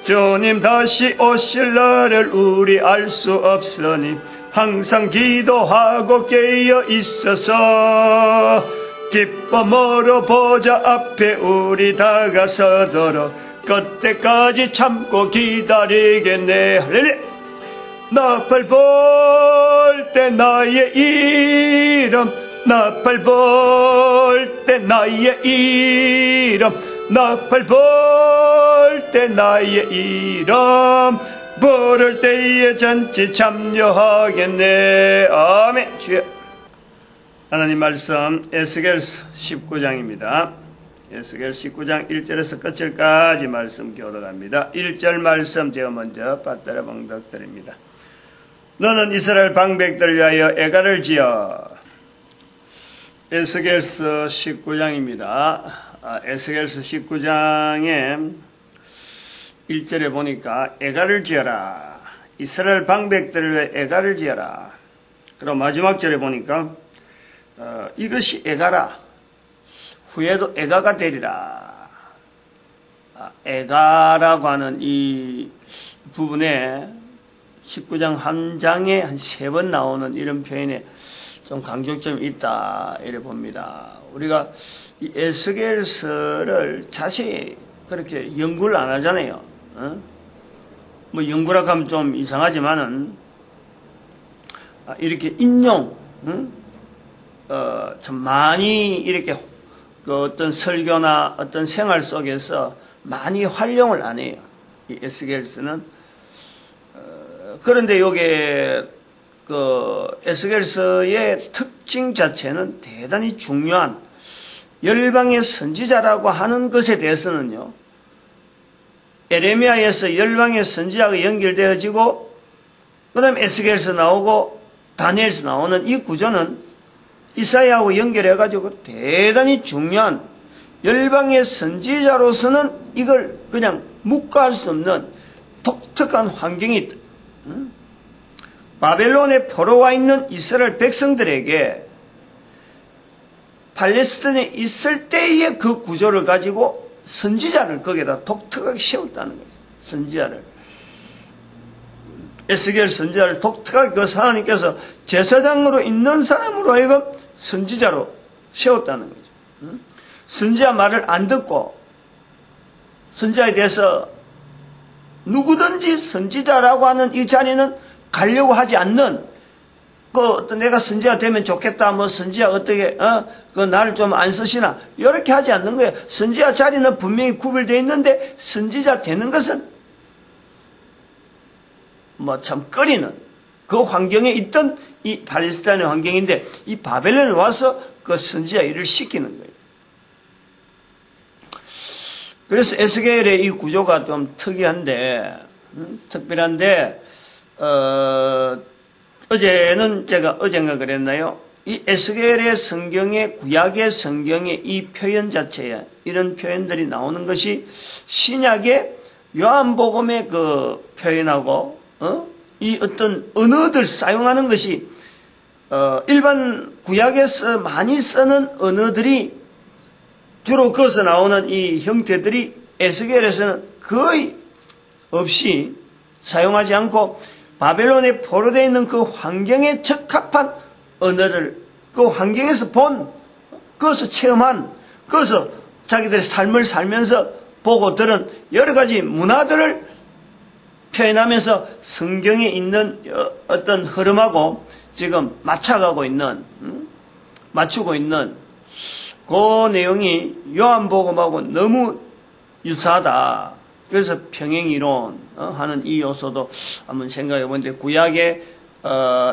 주님 다시 오실 날을 우리 알 수 없으니 항상 기도하고 깨어 있어서 기쁨으로 보좌 앞에 우리 다가서도록 그때까지 참고 기다리겠네. 할렐루야. 나팔 불 때 나의 이름, 나팔 불 때 나의 이름, 나팔 불 때 나의 이름 부를 때에 전치 참여하겠네. 아멘. 주여. 하나님 말씀 에스겔서 19장입니다. 에스겔 19장 1절에서 끝절까지 말씀 교독합니다. 1절 말씀 제가 먼저 받들어 봉독드립니다. 너는 이스라엘 방백들을 위하여 애가를 지어. 에스겔서 19장입니다. 에스겔서 19장에 1절에 보니까 애가를 지어라. 이스라엘 방백들을 위해 애가를 지어라. 그리고 마지막 절에 보니까 이것이 애가라. 후에도 애가가 되리라. 애가라고 하는 이 부분에 19장 한 장에 한 3번 나오는 이런 표현에 좀 강조점이 있다 이래 봅니다. 우리가 이 에스겔서를 자세히 그렇게 연구를 안 하잖아요. 뭐 연구라고 하면 좀 이상하지만은 이렇게 인용 참 많이 이렇게 그 어떤 설교나 어떤 생활 속에서 많이 활용을 안 해요. 이 에스겔서는. 그런데 요게 그 에스겔서의 특징 자체는 대단히 중요한 열방의 선지자라고 하는 것에 대해서는요, 에레미야에서 열방의 선지자가 연결되어지고 그다음 에스겔서 나오고 다니엘서 나오는 이 구조는 이사야하고 연결해가지고 대단히 중요한 열방의 선지자로서는 이걸 그냥 묵과할 수 없는 독특한 환경이 있다. 바벨론에 포로와 있는 이스라엘 백성들에게 팔레스틴에 있을 때의 그 구조를 가지고 선지자를 거기에다 독특하게 세웠다는 거죠. 선지자를. 에스겔 선지자를 독특하게 그 하나님께서 제사장으로 있는 사람으로 하여금 선지자로 세웠다는 거죠. 선지자 말을 안 듣고 선지자에 대해서 누구든지 선지자라고 하는 이 자리는 가려고 하지 않는, 그 어떤 내가 선지자 되면 좋겠다, 뭐 선지자 어떻게 그 나를 좀 안 쓰시나 이렇게 하지 않는 거예요. 선지자 자리는 분명히 구별되어 있는데 선지자 되는 것은 뭐 참 꺼리는 그 환경에 있던 이 팔레스타인의 환경인데 이 바벨론에 와서 그 선지자 일을 시키는 거예요. 그래서 에스겔의 이 구조가 좀 특별한데, 어제는 제가 어젠가 그랬나요? 이 에스겔의 성경의, 구약의 성경의 이 표현 자체에 이런 표현들이 나오는 것이 신약의 요한복음의 그 표현하고, 이 어떤 언어들 사용하는 것이, 일반 구약에서 많이 쓰는 언어들이 주로 거기서 나오는 이 형태들이 에스겔에서는 거의 없이 사용하지 않고 바벨론에 포로되어 있는 그 환경에 적합한 언어를 그 환경에서 본, 거기서 체험한, 거기서 자기들의 삶을 살면서 보고 들은 여러 가지 문화들을 표현하면서 성경에 있는 어떤 흐름하고 지금 맞추고 있는 그 내용이 요한복음하고 너무 유사하다. 그래서 평행이론 하는 이 요소도 한번 생각해 보는데, 구약의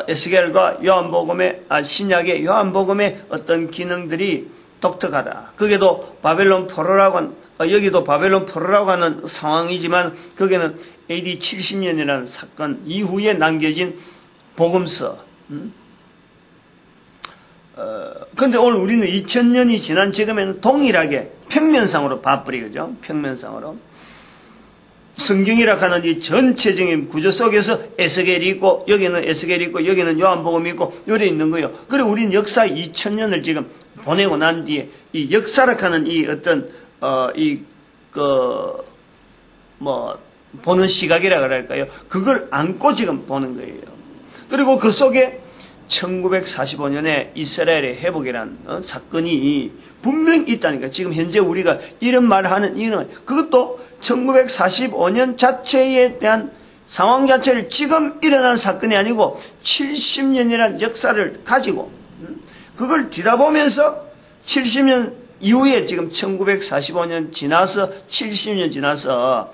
에스겔과 요한복음의 신약의 요한복음의 어떤 기능들이 독특하다. 거기도 바벨론 포로라고 여기도 바벨론 포로라고 하는 상황이지만 거기는 AD 70년이라는 사건 이후에 남겨진 복음서. 근데 오늘 우리는 2000년이 지난 지금에는 동일하게 평면상으로 봐버리, 그죠? 평면상으로. 성경이라 하는 이 전체적인 구조 속에서 에스겔이 있고, 여기는 에스겔이 있고, 여기는 요한복음이 있고, 요래 있는 거예요. 그리고 우리는 역사 2000년을 지금 보내고 난 뒤에 이 역사라 하는 이 어떤, 보는 시각이라 그럴까요? 그걸 안고 지금 보는 거예요. 그리고 그 속에 1945년에 이스라엘의 회복이란 사건이 분명히 있다니까. 지금 현재 우리가 이런 말을 하는 이유는 그것도 1945년 자체에 대한 상황 자체를 지금 일어난 사건이 아니고 70년이라는 역사를 가지고 그걸 뒤다보면서 70년 이후에 지금 1945년 지나서 70년 지나서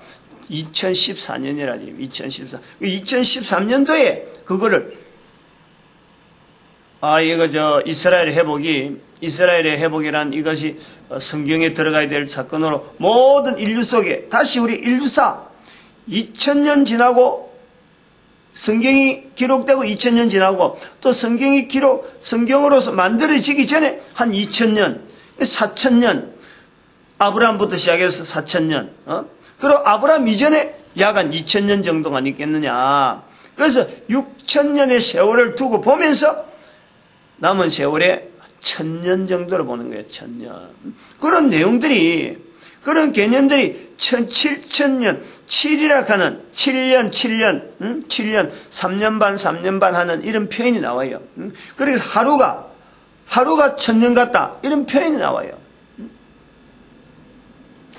2014년이라니 2014. 2013년도에 그거를 이스라엘의 회복이란 이것이 성경에 들어가야 될 사건으로 모든 인류 속에 다시 우리 인류사 2000년 지나고 성경이 기록되고 2000년 지나고 또 성경으로서 만들어지기 전에 한 2000년, 4000년 아브라함부터 시작해서 4000년 그리고 아브라함 이전에 약 한 2000년 정도가 있겠느냐. 그래서 6000년의 세월을 두고 보면서 남은 세월에 1000년 정도로 보는 거예요. 1000년. 그런 내용들이, 그런 개념들이 7000년, 7이라 하는 7년, 3년 반 하는 이런 표현이 나와요. 그래서 하루가 1000년 같다. 이런 표현이 나와요.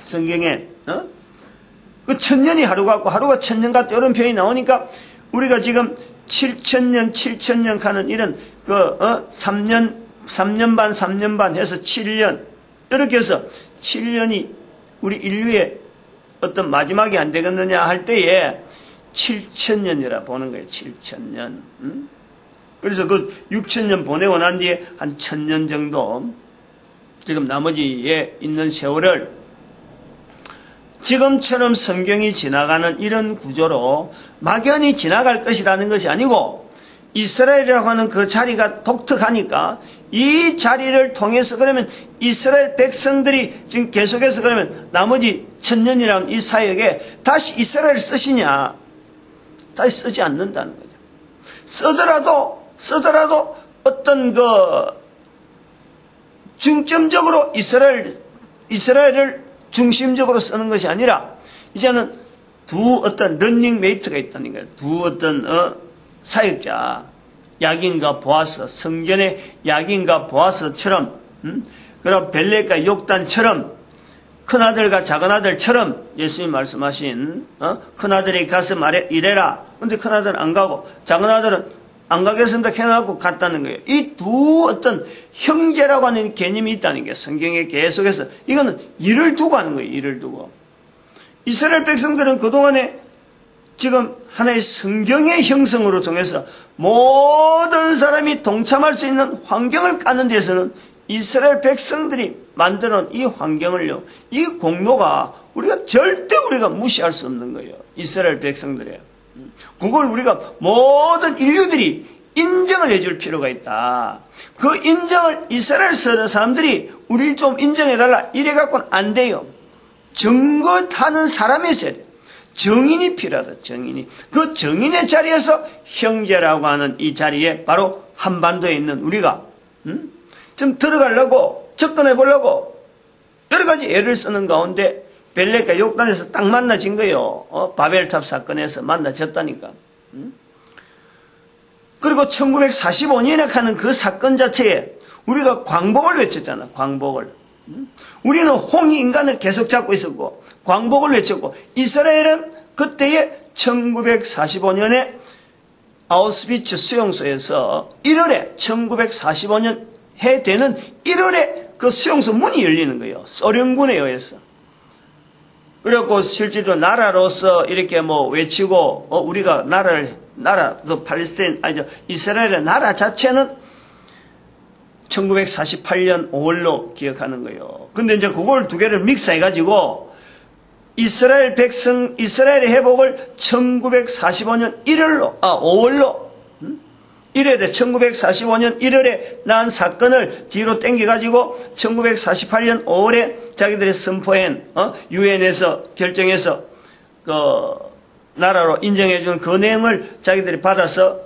성경에, 그 1000년이 하루 같고 하루가 1000년 같다. 이런 표현이 나오니까 우리가 지금 7000년 하는 이런 3년 반 해서 7년 이렇게 해서 7년이 우리 인류의 어떤 마지막이 안 되겠느냐 할 때에 7000년이라 보는 거예요. 7000년. 그래서 그 6000년 보내고 난 뒤에 한 1000년 정도 지금 나머지에 있는 세월을 지금처럼 성경이 지나가는 이런 구조로 막연히 지나갈 것이라는 것이 아니고 이스라엘이라고 하는 그 자리가 독특하니까 이 자리를 통해서 그러면 이스라엘 백성들이 지금 계속해서 그러면 나머지 1000년이라는 이 사역에 다시 이스라엘을 쓰시냐? 다시 쓰지 않는다는 거죠. 쓰더라도 어떤 중점적으로 이스라엘을 중심적으로 쓰는 것이 아니라 이제는 두 어떤 런닝메이트가 있다는 거예요. 두 어떤 사역자, 야긴과 보아스, 성전의 야긴과 보아스처럼, 그리고 벨렉과 욕단처럼, 큰아들과 작은아들처럼 예수님 말씀하신, 큰아들이 가서 일해라. 근데 큰아들은 안 가고, 작은아들은 안 가겠습니다. 해놓고 갔다는 거예요. 이 두 어떤 형제라고 하는 개념이 있다는 거예요. 성경에 계속해서. 이거는 일을 두고 하는 거예요. 일을 두고. 이스라엘 백성들은 그동안에 지금 하나의 성경의 형성으로 통해서 모든 사람이 동참할 수 있는 환경을 까는 데서는 이스라엘 백성들이 만들어놓은 이 환경을요, 이 공로가 절대 우리가 무시할 수 없는 거예요. 이스라엘 백성들이에요. 그걸 우리가 모든 인류들이 인정을 해줄 필요가 있다. 그 인정을 이스라엘 사람들이 우리 좀 인정해달라 이래갖고는 안 돼요. 증거하는 사람이 있어야 돼. 정인이 필요하다. 정인이. 그 정인의 자리에서 형제라고 하는 이 자리에 바로 한반도에 있는 우리가 좀 들어가려고 접근해 보려고 여러 가지 애를 쓰는 가운데 벨렉과 욕단에서 딱 만나진 거예요. 바벨탑 사건에서 만나졌다니까. 그리고 1945년에 하는 그 사건 자체에 우리가 광복을 외쳤잖아. 광복을. 우리는 홍이 인간을 계속 잡고 있었고 광복을 외쳤고 이스라엘은 그때에 1945년에 아우슈비츠 수용소에서 1월에 1945년 해 되는 1월에 그 수용소 문이 열리는 거예요. 소련군에 의해서. 그래갖고 실제로 나라로서 이렇게 외치고 우리가 이스라엘의 나라 자체는 1948년 5월로 기억하는 거예요. 근데 이제 그걸 두 개를 믹스해가지고 이스라엘의 회복을 1945년 5월로 1945년 1월에 난 사건을 뒤로 당겨가지고 1948년 5월에 자기들이 선포한 유엔에서 결정해서 나라로 인정해준 그 내용을 자기들이 받아서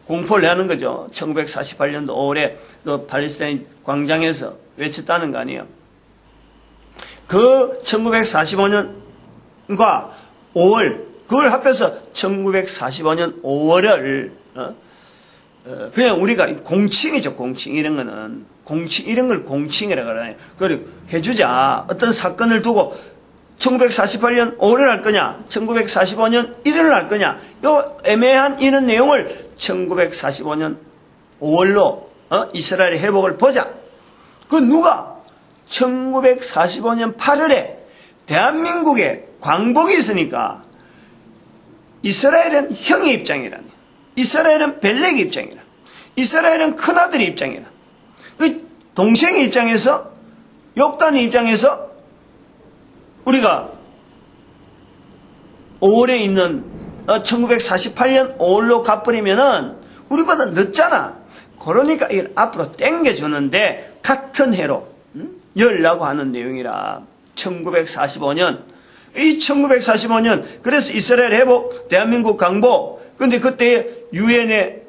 공포를 하는 거죠. 1948년도 5월에 그 팔레스타인 광장에서 외쳤다는 거 아니에요. 그 1945년과 5월 그걸 합해서 1945년 5월을 그냥 우리가 공칭이죠. 공칭 이런 거는 공칭 이런 걸 공칭이라고 그러나요. 그리고 해주자. 어떤 사건을 두고 1948년 5월을 할 거냐, 1945년 1월을 할 거냐, 요 애매한 이런 내용을 1945년 5월로 이스라엘의 회복을 보자. 그 누가 1945년 8월에 대한민국에 광복이 있으니까 이스라엘은 형의 입장이라니, 이스라엘은 벨렉의 입장이라, 이스라엘은 큰아들의 입장이라, 그 동생의 입장에서, 욕단의 입장에서 우리가 5월에 있는 1948년 5월로 가버리면은 우리보다 늦잖아. 그러니까 이걸 앞으로 땡겨주는데 같은 해로 열라고 하는 내용이라. 1945년 이 1945년 그래서 이스라엘 회복, 대한민국 강복. 근데 그때 유엔의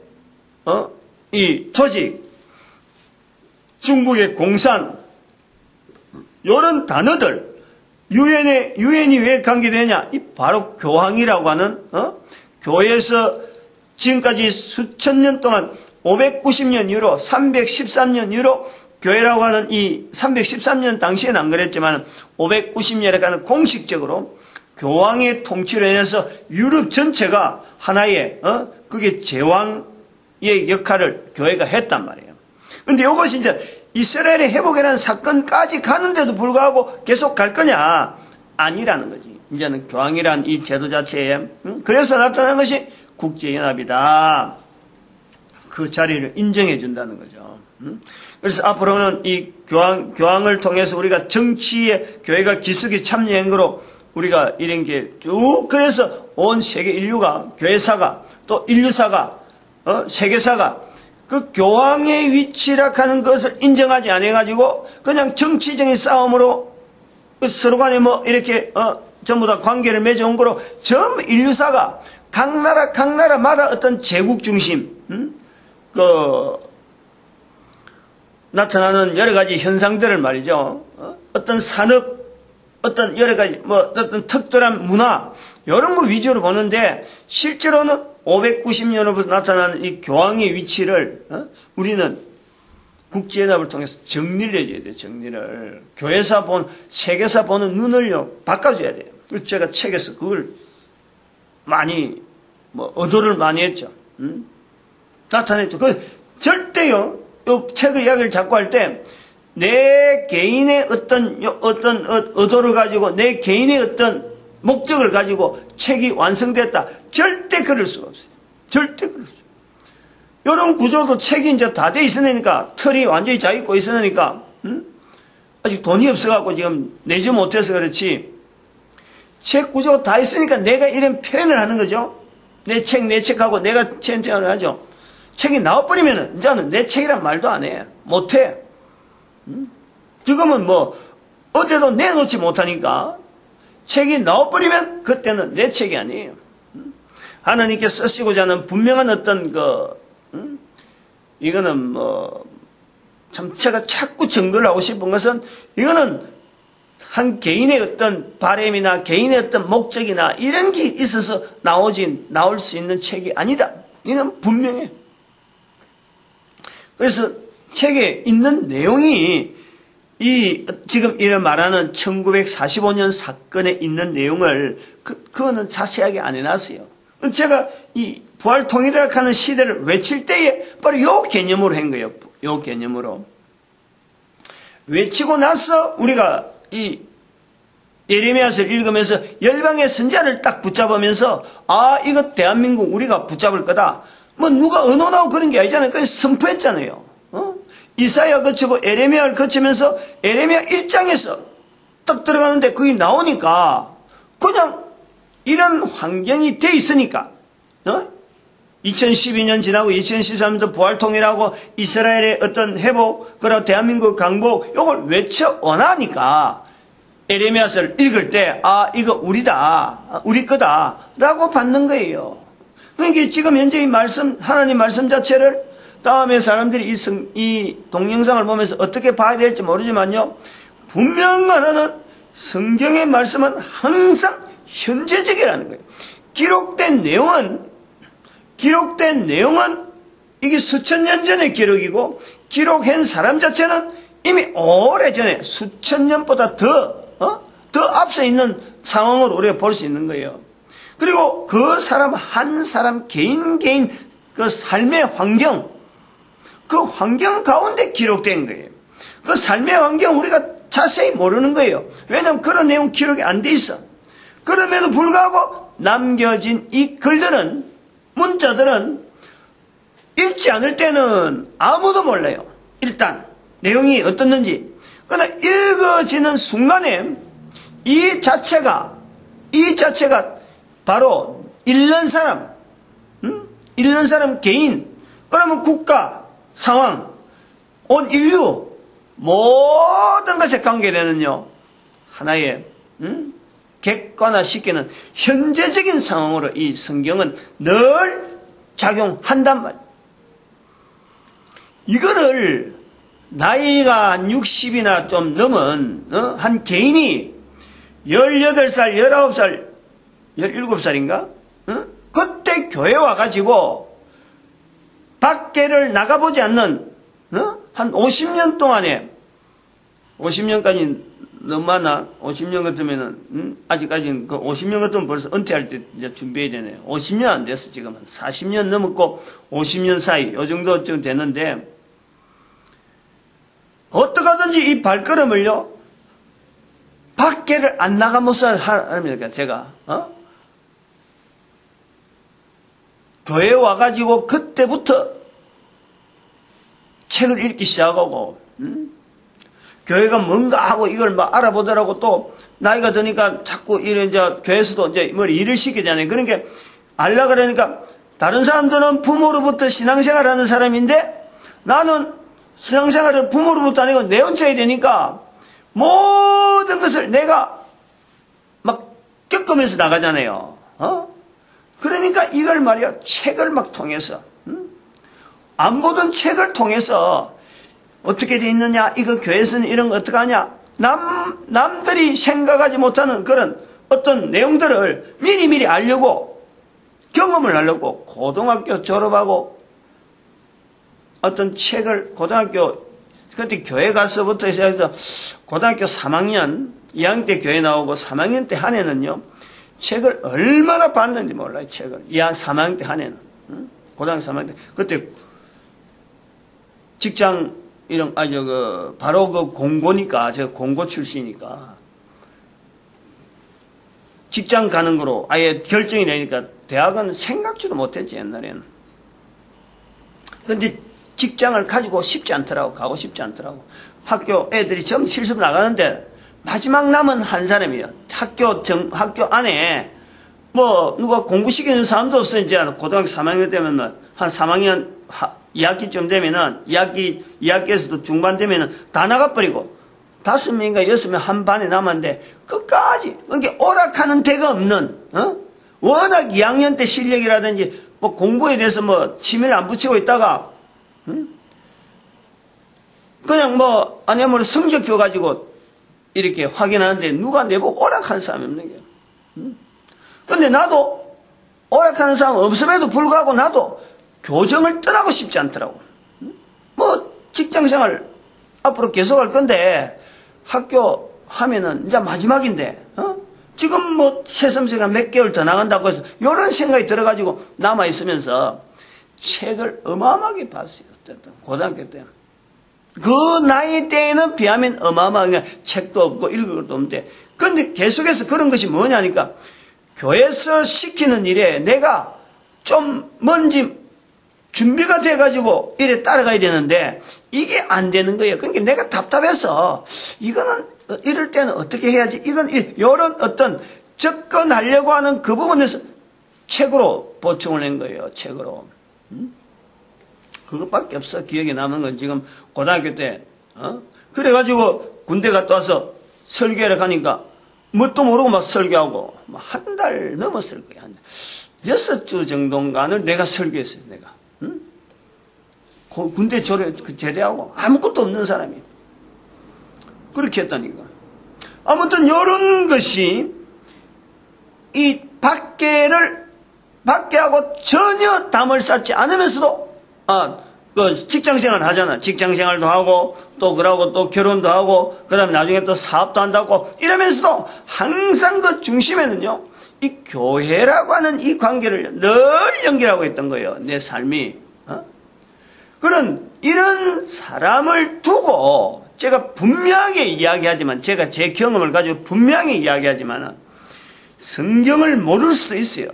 이 조직, 중국의 공산, 이런 단어들, 유엔이 왜 관계되냐? 이 바로 교황이라고 하는 교회에서 지금까지 수천 년 동안 590년 이후로 313년 이후로 교회라고 하는 이 313년 당시에는 안 그랬지만 590년에 가는 공식적으로 교황의 통치로 인해서 유럽 전체가 하나의 그게 제왕의 역할을 교회가 했단 말이에요. 그런데 이것이 이제 이스라엘의 회복이라는 사건까지 가는데도 불구하고 계속 갈 거냐? 아니라는 거지. 이제는 교황이란 이 제도 자체에 그래서 나타난 것이 국제연합이다. 그 자리를 인정해 준다는 거죠. 그래서 앞으로는 이 교황을 통해서 우리가 정치에 교회가 깊숙이 참여한 거로 우리가 이런 게 쭉 그래서 온 세계 인류가 교회사가 또 인류사가 세계사가 그 교황의 위치라 하는 것을 인정하지 않아가지고 그냥 정치적인 싸움으로 서로 간에 뭐 이렇게 전부 다 관계를 맺어온 거로 전부 인류사가 각 나라마다 어떤 제국 중심 나타나는 여러 가지 현상들을 말이죠. 어떤 산업, 어떤 여러 가지 어떤 특별한 문화 이런 거 위주로 보는데 실제로는 590년부터 나타나는 이 교황의 위치를 우리는 국제연합을 통해서 정리를 해줘야 돼요. 정리를. 교회사 세계사 보는 눈을요 바꿔줘야 돼요. 그래서 제가 책에서 그걸 많이 의도를 많이 했죠. 나타냈죠. 절대요. 이 책의 이야기를 자꾸 할 때 내 개인의 어떤 의도를 가지고 내 개인의 어떤 목적을 가지고 책이 완성됐다. 절대 그럴 수가 없어요. 절대 그럴 수 없어요. 이런 구조도 책이 이제 다 돼 있으니까 틀이 완전히 자 있고 있으니까 아직 돈이 없어갖고 지금 내지 못해서 그렇지 책 구조가 다 있으니까 내가 이런 표현을 하는 거죠. 내 책하고 내가 체험을 하죠. 책이 나와버리면은 이제는 내 책이란 말도 안 해. 못해. 지금은 어디도 내놓지 못하니까 책이 나와버리면 그때는 내 책이 아니에요. 하나님께 쓰시고자 하는 분명한 어떤 이거는 참 제가 자꾸 증거를 하고 싶은 것은 이거는 한 개인의 어떤 바람이나 개인의 어떤 목적이나 이런 게 있어서 나올 수 있는 책이 아니다. 이건 분명해. 그래서 책에 있는 내용이 지금 이런 말하는 1945년 사건에 있는 내용을 그거는 자세하게 안 해놨어요. 제가 이 부활통일이라고 하는 시대를 외칠 때에 바로 요 개념으로 한 거예요. 요 개념으로. 외치고 나서 우리가 이 예레미야서를 읽으면서 열방의 선자를 딱 붙잡으면서 이거 대한민국 우리가 붙잡을 거다. 누가 의논하고 그런 게 아니잖아요. 그냥 선포했잖아요. 이사야 거치고 예레미야를 거치면서 예레미야 1장에서 딱 들어가는데 그게 나오니까 그냥 이런 환경이 돼 있으니까 2012년 지나고 2013년도 부활통일하고 이스라엘의 어떤 회복 그리고 대한민국 강복 이걸 외쳐 원하니까 예레미야서를 읽을 때 이거 우리다 우리 거다 라고 받는 거예요. 그러니까 지금 현재 이 말씀 하나님 말씀 자체를 다음에 사람들이 이 동영상을 보면서 어떻게 봐야 될지 모르지만요 분명한 하나는 성경의 말씀은 항상 현재적이라는 거예요. 기록된 내용은 이게 수천 년 전의 기록이고 기록한 사람 자체는 이미 오래전에 수천 년보다 더 앞서 있는 상황을 우리가 볼 수 있는 거예요. 그리고 그 사람 한 사람 개인 그 삶의 환경, 그 환경 가운데 기록된 거예요. 그 삶의 환경 우리가 자세히 모르는 거예요. 왜냐하면 그런 내용 기록이 안 돼 있어. 그럼에도 불구하고 남겨진 이 글들은, 문자들은 읽지 않을 때는 아무도 몰라요. 일단 내용이 어떻는지. 그러나 읽어지는 순간에 이 자체가 바로 읽는 사람 개인, 그러면 국가, 상황, 온 인류 모든 것에 관계되는요 하나의 객관화시키는 현재적인 상황으로 이 성경은 늘 작용한단 말이에요. 이거를 나이가 60이나 좀 넘은 한 개인이 18살, 19살, 17살인가? 그때 교회 와가지고 밖에를 나가보지 않는 한 50년 동안에 50년까지 너무 많아. 50년 같으면은 아직까지는 그 50년 같으면 벌써 은퇴할 때 이제 준비해야 되네요. 50년 안 됐어. 지금은 40년 넘었고 50년 사이 요 정도쯤 됐는데 어떻게 하든지 이 발걸음을요 밖에를 안 나가면서 하니까 제가 교회에 와가지고 그때부터 책을 읽기 시작하고 교회가 뭔가 하고 이걸 막 알아보더라고. 또 나이가 드니까 자꾸 이런 이제 교회에서도 이제 뭐 일을 시키잖아요. 그러니까 알라 그러니까 다른 사람들은 부모로부터 신앙생활하는 사람인데 나는 신앙생활을 부모로부터 아니고 내 혼자 해야 되니까 모든 것을 내가 막 겪으면서 나가잖아요. 그러니까 이걸 말이야 책을 막 통해서 안 보던 책을 통해서 어떻게 돼 있느냐, 이거 교회에서는 이런 거 어떻게 하냐, 남들이 생각하지 못하는 그런 어떤 내용들을 미리 알려고, 경험을 하려고 고등학교 졸업하고 어떤 책을 그때 교회 가서부터 시작해서 고등학교 3학년, 2학년 때 교회 나오고 3학년 때 한 해는요 책을 얼마나 봤는지 몰라요. 책을 3학년 때 한 해는 고등학교 3학년 때 그때 직장 바로 그 공고니까, 제가 공고 출신이니까, 직장 가는 거로 아예 결정이 되니까, 대학은 생각지도 못했지, 옛날에는. 근데 직장을 가지고 싶지 않더라고, 가고 싶지 않더라고. 학교 애들이 전부 실습 나가는데, 마지막 남은 한 사람이에요. 학교 안에, 누가 공부시키는 사람도 없어, 이제. 고등학교 3학년 되면, 한 3학년, 2학기쯤 되면은, 2학기에서도 중반 되면은 다 나가버리고, 5명인가 6명 한 반에 남았는데, 끝까지, 그러니까 오락하는 데가 없는, 워낙 2학년 때 실력이라든지, 공부에 대해서 취미를 안 붙이고 있다가, 그냥 아니면 성적표 가지고 이렇게 확인하는데, 누가 내보고 오락하는 사람이 없는 거예요. 근데 나도, 오락하는 사람 없음에도 불구하고 나도, 교정을 떠나고 싶지 않더라고. 직장생활 앞으로 계속할 건데 학교 하면은 이제 마지막인데 지금 새삼스가 몇 개월 더 나간다고 해서 이런 생각이 들어가지고 남아있으면서 책을 어마어마하게 봤어요. 어쨌든 고등학교 때. 그 나이 때에는 비하면 어마어마하게 책도 없고 읽을 것도 없는데, 근데 계속해서 그런 것이 뭐냐니까 교회에서 시키는 일에 내가 좀 뭔지 준비가 돼가지고 이래 따라가야 되는데 이게 안 되는 거예요. 그러니까 내가 답답해서 이거는 이럴 때는 어떻게 해야지, 이런 어떤 접근하려고 하는 그 부분에서 책으로 보충을 한 거예요. 책으로. 그것밖에 없어. 기억에 남은 건 지금 고등학교 때 그래가지고 군대 갔다 와서 설교를 가니까 뭣도 모르고 막 설교하고 한 달 넘었을 거예요. 6주 정도인가는 내가 설교했어요. 내가. 군대 제대하고 아무것도 없는 사람이 그렇게 했다니까. 아무튼 이런 것이 이 밖에를 밖에 하고 전혀 담을 쌓지 않으면서도, 그 직장생활 하잖아. 직장생활도 하고, 또 그러고 또 결혼도 하고, 그 다음에 나중에 또 사업도 한다고 이러면서도 항상 그 중심에는요, 이 교회라고 하는 이 관계를 늘 연결하고 있던 거예요. 내 삶이. 그런 이런 사람을 두고 제가 분명하게 이야기하지만, 제가 제 경험을 가지고 분명히 이야기하지만 성경을 모를 수도 있어요.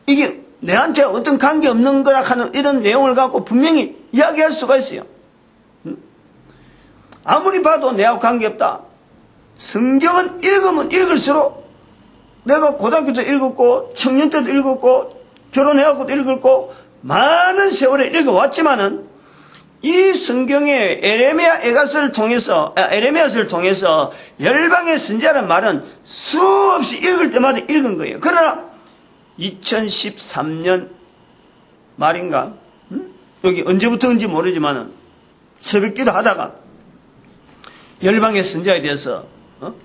이게 내한테 어떤 관계 없는 거라 하는 이런 내용을 갖고 분명히 이야기할 수가 있어요. 아무리 봐도 내하고 관계없다. 성경은 읽으면 읽을수록, 내가 고등학교 때 읽었고 청년 때도 읽었고 결혼해갖고도 읽었고 많은 세월에 읽어왔지만은, 이 성경의 에레미야서를 통해서 열방의 선지자라는 말은 수없이 읽을 때마다 읽은 거예요. 그러나 2013년 말인가, 여기 언제부터인지 모르지만은 새벽기도 하다가 열방의 선지자에 대해서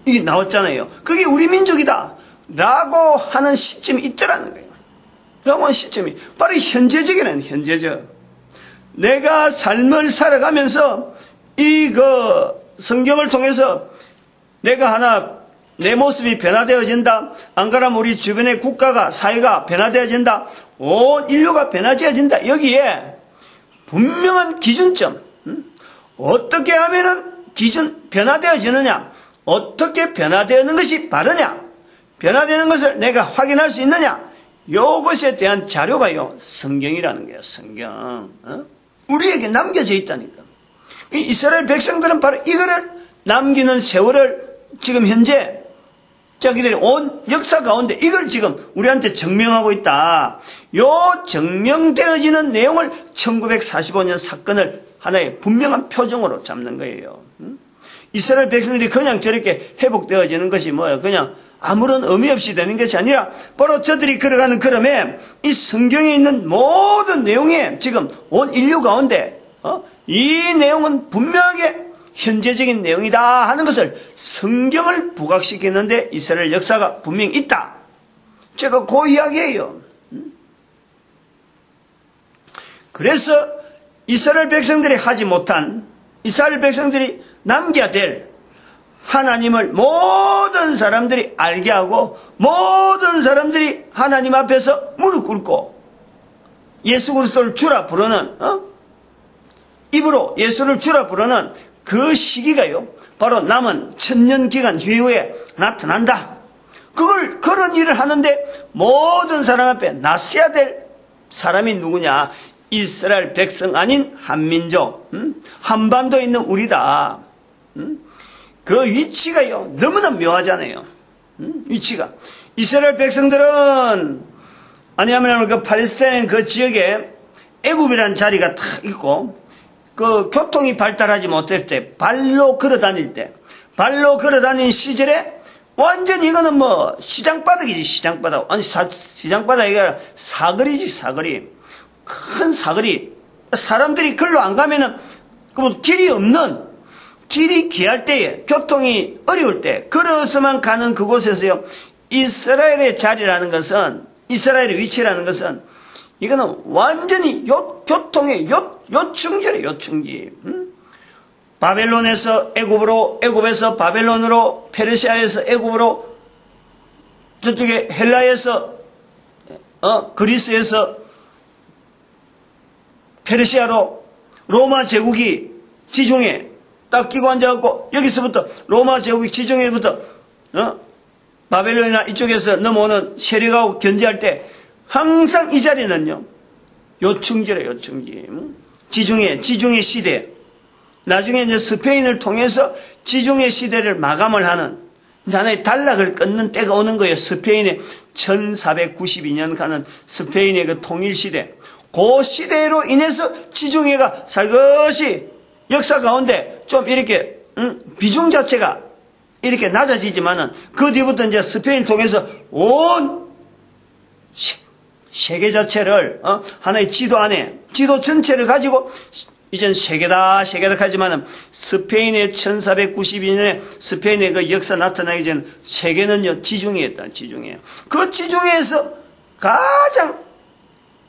이게 나왔잖아요. 그게 우리 민족이다 라고 하는 시점이 있더라는 거예요. 라고 하는 시점이 바로 현재적이라는, 현재적. 내가 삶을 살아가면서 이 성경을 통해서 내가 하나 내 모습이 변화되어진다. 안 그러면 우리 주변의 국가가, 사회가 변화되어진다. 온 인류가 변화되어진다. 여기에 분명한 기준점, 어떻게 하면은 변화되어지느냐, 어떻게 변화되는 것이 바르냐, 변화되는 것을 내가 확인할 수 있느냐, 이것에 대한 자료가요, 성경이라는 거예요. 성경. 우리에게 남겨져 있다니까. 이스라엘 백성들은 바로 이거를 남기는 세월을 지금 현재 자기들이 온 역사 가운데 이걸 지금 우리한테 증명하고 있다. 요 증명되어지는 내용을 1945년 사건을 하나의 분명한 표정으로 잡는 거예요. 이스라엘 백성들이 그냥 저렇게 회복되어지는 것이 뭐예요? 그냥 아무런 의미 없이 되는 것이 아니라 바로 저들이 걸어가는 걸음에 이 성경에 있는 모든 내용에 지금 온 인류 가운데 이 내용은 분명하게 현재적인 내용이다 하는 것을 성경을 부각시키는데 이스라엘 역사가 분명히 있다. 제가 그 이야기예요. 그래서 이스라엘 백성들이 하지 못한, 이스라엘 백성들이 남겨야 될 하나님을 모든 사람들이 알게 하고 모든 사람들이 하나님 앞에서 무릎 꿇고 예수 그리스도를 주라 부르는, 입으로 예수를 주라 부르는 그 시기가요, 바로 남은 천년기간 이후에 나타난다. 그런 일을 하는데 모든 사람 앞에 나서야 될 사람이 누구냐? 이스라엘 백성 아닌 한민족, 한반도에 있는 우리다. 그 위치가요, 너무나 묘하잖아요. 위치가. 이스라엘 백성들은, 아니하면 그 팔레스타인 그 지역에 애굽이라는 자리가 탁 있고, 그 교통이 발달하지 못했을 때, 발로 걸어 다닐 시절에, 완전히 이거는 뭐, 시장바닥이지, 시장바닥. 아니, 시장바닥이 아니라 사거리지, 사거리. 큰 사거리. 사람들이 글로 안 가면은, 그 길이 없는, 길이 귀할 때에, 교통이 어려울 때, 걸어서만 가는 그곳에서요, 이스라엘의 자리라는 것은, 이스라엘의 위치라는 것은, 이거는 완전히 교통의 요충지래, 요충지. 바벨론에서 애굽으로, 애굽에서 바벨론으로, 페르시아에서 애굽으로, 저쪽에 헬라에서, 그리스에서 페르시아로, 로마 제국이 지중해 딱 끼고 앉아갖고, 여기서부터, 로마 제국이 지중해부터, 바벨론이나 이쪽에서 넘어오는 세력하고 견제할 때, 항상 이 자리는요, 요충지래, 요충지. 지중해 시대. 나중에 이제 스페인을 통해서 지중해 시대를 마감을 하는, 하나의 단락을 끊는 때가 오는 거예요. 스페인의 1492년 가는 스페인의 그 통일 시대. 그 시대로 인해서 지중해가 살것이 역사 가운데 좀 이렇게, 비중 자체가 이렇게 낮아지지만은, 그 뒤부터 이제 스페인을 통해서 온 세계 자체를, 하나의 지도 안에, 지도 전체를 가지고, 이젠 세계다 하지만은, 스페인의 1492년에 스페인의 그 역사 나타나기 전 세계는요, 지중해였다, 지중해. 그 지중해에서 가장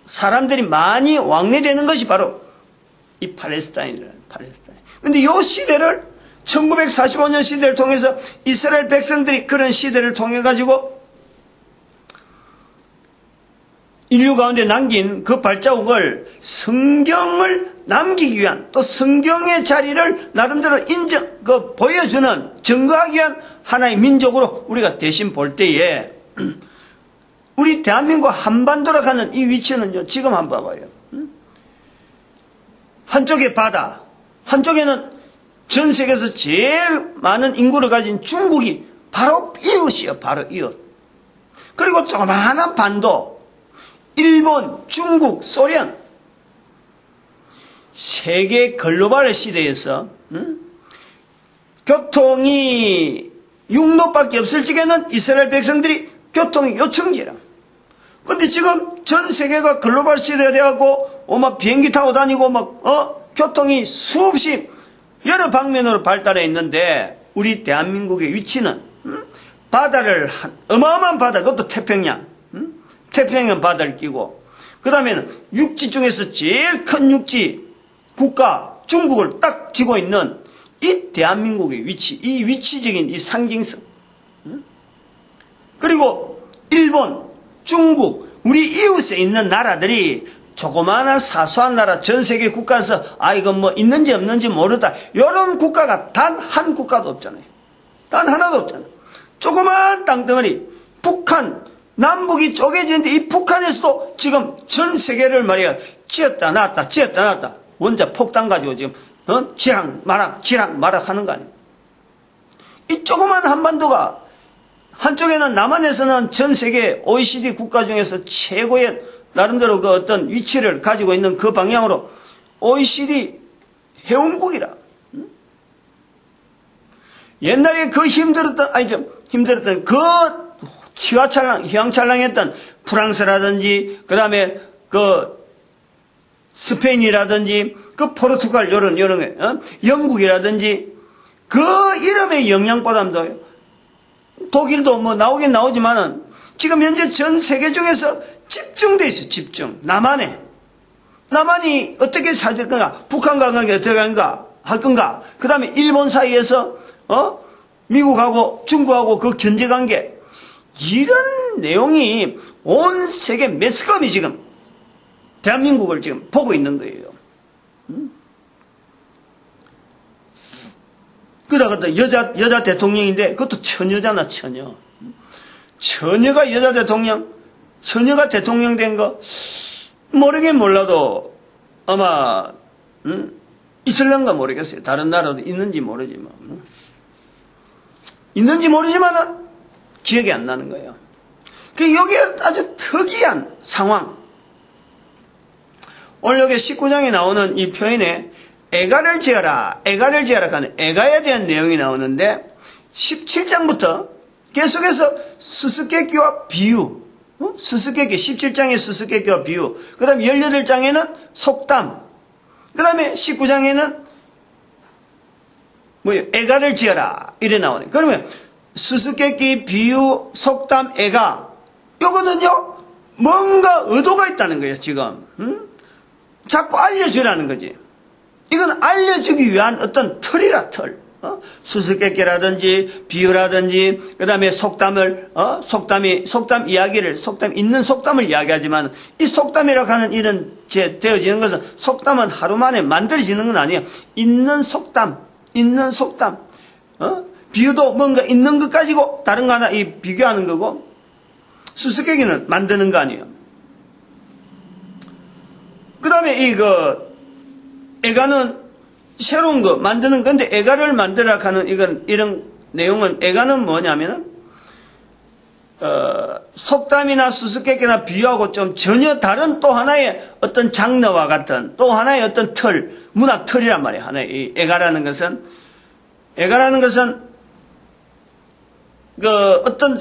사람들이 많이 왕래되는 것이 바로 이 팔레스타인이라는 팔레스타인. 근데 이 시대를 1945년 시대를 통해서 이스라엘 백성들이 그런 시대를 통해 가지고 인류 가운데 남긴 그 발자국을 성경을 남기기 위한 또 성경의 자리를 나름대로 보여주는 증거하기 위한 하나의 민족으로 우리가 대신 볼 때에 우리 대한민국 한반도로 가는 이 위치는요, 지금 한번 봐봐요. 한쪽에 바다, 한쪽에는 전 세계에서 제일 많은 인구를 가진 중국이 바로 이웃이요, 바로 이웃. 그리고 조그마한 반도, 일본, 중국, 소련. 세계 글로벌 시대에서 교통이 육로밖에 없을 적에는 이스라엘 백성들이 교통이 요청지라. 근데 지금 전 세계가 글로벌 시대가 되어갖고 막 비행기 타고 다니고 교통이 수없이 여러 방면으로 발달해 있는데 우리 대한민국의 위치는 바다를 어마어마한 바다, 그것도 태평양, 태평양 바다를 끼고 그 다음에는 육지 중에서 제일 큰 육지 국가 중국을 딱 쥐고 있는 이 대한민국의 위치, 이 위치적인 이 상징성, 그리고 일본, 중국, 우리 이웃에 있는 나라들이 조그마한 사소한 나라 전 세계 국가에서 이건 뭐 있는지 없는지 모르다 이런 국가가 단 한 국가도 없잖아요. 단 하나도 없잖아요. 조그마한 땅덩어리 북한, 남북이 쪼개지는데 이 북한에서도 지금 전 세계를 말이야 쥐었다 놨다 쥐었다 놨다 원자 폭탄 가지고 지금 지락마락 하는 거 아니에요. 이 조그마한 한반도가 한쪽에는 남한에서는 전 세계 OECD 국가 중에서 최고의 나름대로 그 어떤 위치를 가지고 있는 그 방향으로 OECD 회원국이라. 옛날에 그 힘들었던 그 휘황찬란했던 프랑스라든지 그 다음에 그 스페인이라든지 그 포르투갈 요런 영국이라든지 그 이름의 영향보다도 독일도 뭐 나오긴 나오지만은 지금 현재 전 세계 중에서 집중돼 있어. 집중. 남한이 어떻게 사줄 건가? 북한과 관계가 어떻게 할 건가? 그 다음에 일본 사이에서 미국하고 중국하고 그 견제 관계, 이런 내용이 온 세계 매스컴이 지금 대한민국을 지금 보고 있는 거예요. 그러다 여자 대통령인데 그것도 처녀잖아, 처녀. 처녀가 여자 대통령, 처녀가 대통령 된 거 모르긴 몰라도 아마 있을런가 모르겠어요. 다른 나라도 있는지 모르지만 기억이 안 나는 거예요. 여기에 아주 특이한 상황. 오늘 여기 19장에 나오는 이 표현에 애가를 지어라 하는 애가에 대한 내용이 나오는데 17장부터 계속해서 수수께끼와 비유, 수수께끼 17장의 수수께끼와 비유, 그 다음에 18장에는 속담, 그 다음에 19장에는 애가를 지어라 이래 나오네. 그러면 수수께끼, 비유, 속담, 애가, 요거는요 뭔가 의도가 있다는 거예요. 지금 자꾸 알려주라는 거지. 이건 알려주기 위한 어떤 틀이라, 틀. 수수께끼라든지 비유라든지 그 다음에 속담 이야기를 있는 속담을 이야기하지만 이 속담이라고 하는 이런 되어지는 것은 속담은 하루 만에 만들어지는 건 아니에요. 있는 속담 비유도 뭔가 있는 것 가지고 다른 거 하나 비교하는 거고, 수수께끼는 만드는 거 아니에요. 그 다음에 애가는 새로운 거 만드는 건데, 애가를 만들어 가는 이런 내용은, 애가는 뭐냐면은 속담이나 수수께끼나 비유하고 좀 전혀 다른 또 하나의 어떤 장르와 같은 또 하나의 어떤 틀, 문학 틀이란 말이에요. 하나의 이 애가라는 것은 어떤